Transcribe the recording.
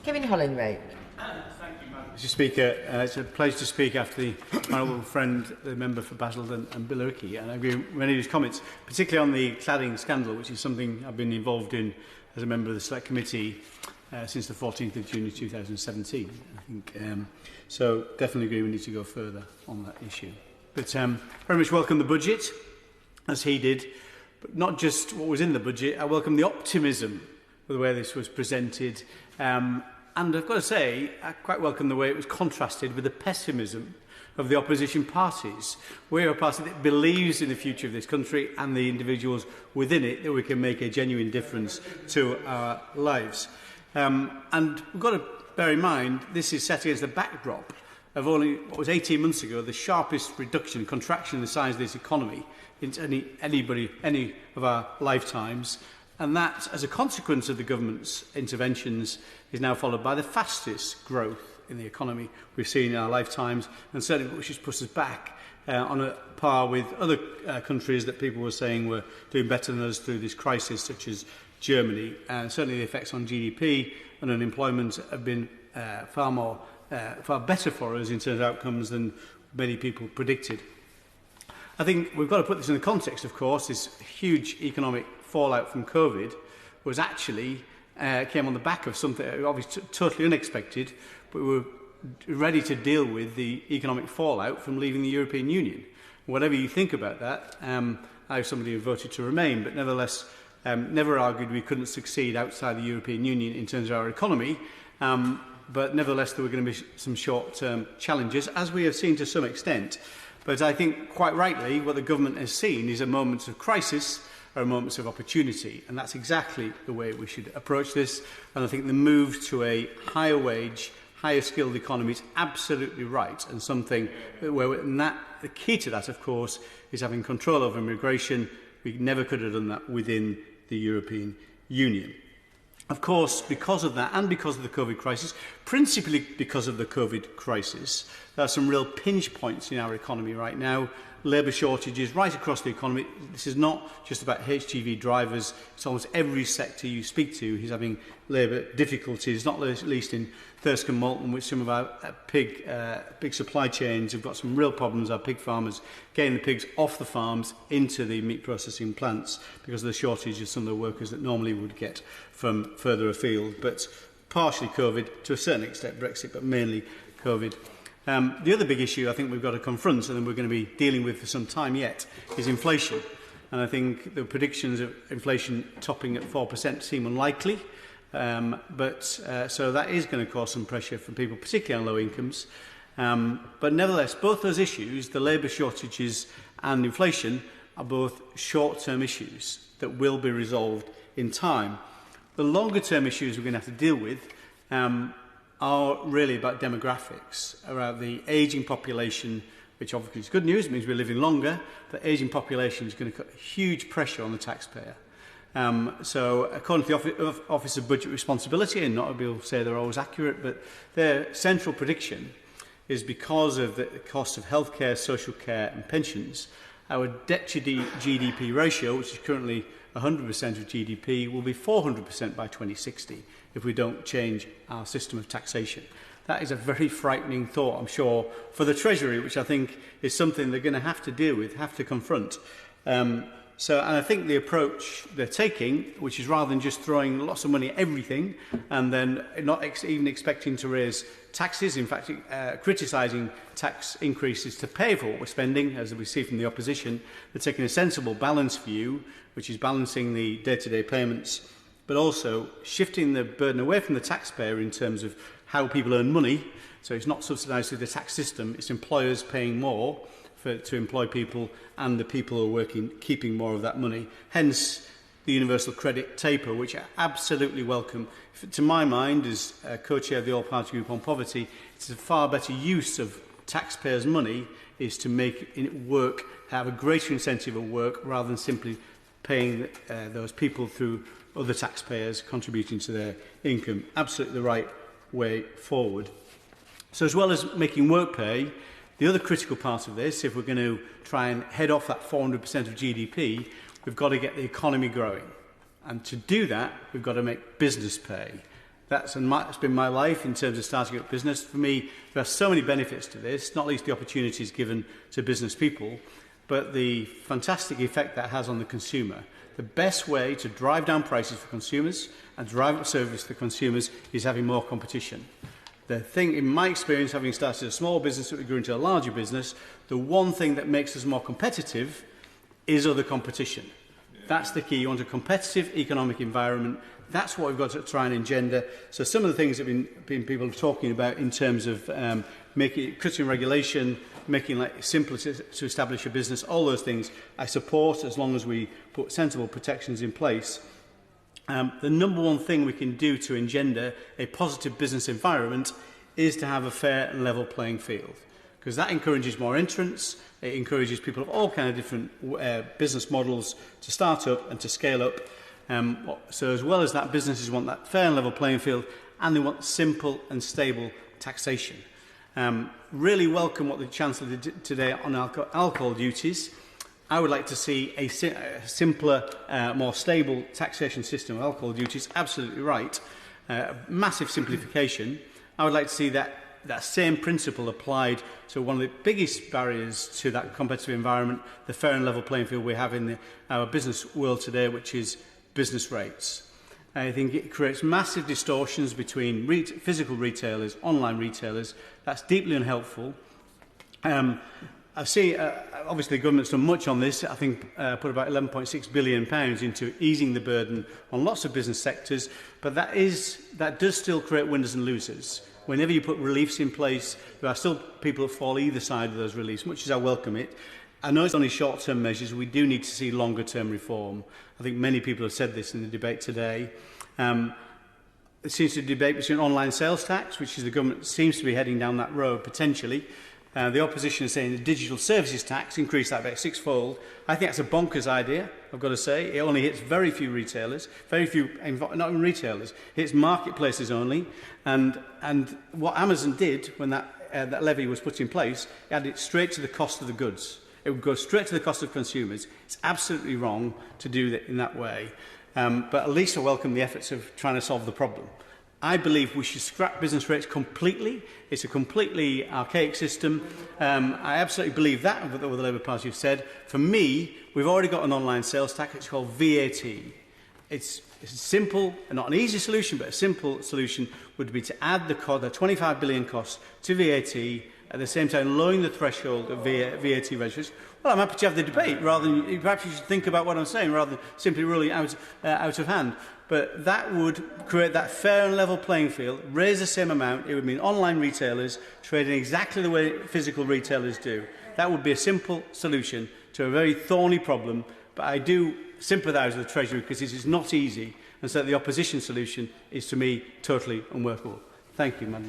Kevin Hollingray. Mr Speaker, it's a pleasure to speak after the honourable friend, the member for Basildon and Billericay, and I agree with many of his comments, particularly on the cladding scandal, which is something I've been involved in as a member of the Select Committee since the 14th of June 2017. I think, so definitely agree we need to go further on that issue. But very much welcome the budget, as he did, but not just what was in the budget. I welcome the optimism of the way this was presented. And I've got to say, I quite welcome the way it was contrasted with the pessimism of the opposition parties. We're a party that believes in the future of this country and the individuals within it, that we can make a genuine difference to our lives. And we've got to bear in mind, this is set against the backdrop of only what was 18 months ago, the sharpest reduction, contraction in the size of this economy in any of our lifetimes. And that, as a consequence of the government's interventions, is now followed by the fastest growth in the economy we've seen in our lifetimes, and certainly which has pushed us back on a par with other countries that people were saying were doing better than us through this crisis, such as Germany. And certainly the effects on GDP and unemployment have been far better for us in terms of outcomes than many people predicted. I think we've got to put this in the context, of course. This huge economic fallout from COVID was actually came on the back of something obviously totally unexpected, but we were ready to deal with the economic fallout from leaving the European Union. Whatever you think about that, I was somebody who voted to remain, but nevertheless never argued we couldn't succeed outside the European Union in terms of our economy. But nevertheless, there were going to be some short-term challenges, as we have seen to some extent. But I think, quite rightly, what the government has seen is a moment of crisis or moments of opportunity, and that's exactly the way we should approach this. And I think the move to a higher wage, higher skilled economy is absolutely right, and something where the key to that, of course, is having control over immigration. We never could have done that within the European Union. Of course, because of that and because of the COVID crisis, principally because of the COVID crisis, there are some real pinch points in our economy right now. Labour shortages right across the economy. This is not just about HGV drivers. It's almost every sector you speak to is having labour difficulties, not least in Thirsk and Malton, which some of our pig supply chains have got some real problems. Our pig farmers getting the pigs off the farms into the meat processing plants because of the shortage of some of the workers that normally would get from further afield. But partially COVID, to a certain extent Brexit, but mainly COVID. The other big issue I think we've got to confront, and we're going to be dealing with for some time yet, is inflation. And I think the predictions of inflation topping at 4% seem unlikely. So that is going to cause some pressure for people, particularly on low incomes. But nevertheless, both those issues, the labour shortages and inflation, are both short-term issues that will be resolved in time. The longer-term issues we're going to have to deal with are really about demographics, about the ageing population, which obviously is good news. It means we're living longer. The ageing population is going to put huge pressure on the taxpayer. So according to the Office of Budget Responsibility, and not everybody will say they're always accurate, but their central prediction is because of the cost of healthcare, social care and pensions, our debt to GDP ratio, which is currently 100% of GDP, will be 400% by 2060 if we don't change our system of taxation. That is a very frightening thought, I'm sure, for the Treasury, which I think is something they're going to have to deal with, have to confront. And I think the approach they're taking, which is rather than just throwing lots of money at everything and then not even expecting to raise taxes, in fact, criticising tax increases to pay for what we're spending, as we see from the opposition, they're taking a sensible, balanced view, which is balancing the day-to-day payments, but also shifting the burden away from the taxpayer in terms of how people earn money. So it's not subsidised through the tax system, it's employers paying more to employ people and the people who are working keeping more of that money. Hence the universal credit taper, which I absolutely welcome. To my mind, as co-chair of the All-Party Group on Poverty, it's a far better use of taxpayers' money is to make it work, have a greater incentive of work rather than simply paying those people through other taxpayers contributing to their income. Absolutely the right way forward. So as well as making work pay, the other critical part of this, if we're going to try and head off that 400% of GDP, we've got to get the economy growing. And to do that, we've got to make business pay. That's been my life in terms of starting up business. For me, there are so many benefits to this, not least the opportunities given to business people, but the fantastic effect that has on the consumer. The best way to drive down prices for consumers and drive up service for consumers is having more competition. The thing, in my experience, having started a small business that we grew into a larger business, the one thing that makes us more competitive is other competition. That's the key. You want a competitive economic environment. That's what we've got to try and engender. So some of the things that have been people talking about in terms of cutting regulation, making it simpler to establish a business, all those things I support as long as we put sensible protections in place. The number one thing we can do to engender a positive business environment is to have a fair and level playing field, because that encourages more entrants, it encourages people of all kinds of different business models to start up and to scale up. So as well as that, businesses want that fair and level playing field, and they want simple and stable taxation. Really welcome what the Chancellor did today on alcohol duties. I would like to see a simpler, more stable taxation system of alcohol duties. Absolutely right. Massive simplification. I would like to see that same principle applied to one of the biggest barriers to that competitive environment, the fair and level playing field we have in our business world today, which is business rates. I think it creates massive distortions between physical retailers, online retailers. That's deeply unhelpful. I see, obviously, the government's done much on this. I think put about £11.6 billion into easing the burden on lots of business sectors, but that does still create winners and losers. Whenever you put reliefs in place, there are still people that fall either side of those reliefs, much as I welcome it. I know it's only short-term measures. We do need to see longer-term reform. I think many people have said this in the debate today. There seems to be a debate between online sales tax, which is the government seems to be heading down that road potentially. The opposition is saying the digital services tax, increase that by sixfold. I think that's a bonkers idea, I've got to say. It only hits very few retailers, not even retailers, it hits marketplaces only. And what Amazon did when that levy was put in place, it added it straight to the cost of the goods. It would go straight to the cost of consumers. It's absolutely wrong to do that in that way. But at least I welcome the efforts of trying to solve the problem. I believe we should scrap business rates completely. It's a completely archaic system. I absolutely believe that, what the Labour Party have said. For me, we've already got an online sales tax. It's called VAT. It's a simple, not an easy solution, but a simple solution would be to add the 25 billion cost to VAT, at the same time lowering the threshold of VAT registers. Well, I'm happy to have the debate, rather than, perhaps you should think about what I'm saying, rather than simply ruling out of hand. But that would create that fair and level playing field, raise the same amount. It would mean online retailers trading exactly the way physical retailers do. That would be a simple solution to a very thorny problem, but I do sympathise with the Treasury because it is not easy, and so the opposition solution is, to me, totally unworkable. Thank you, Madam.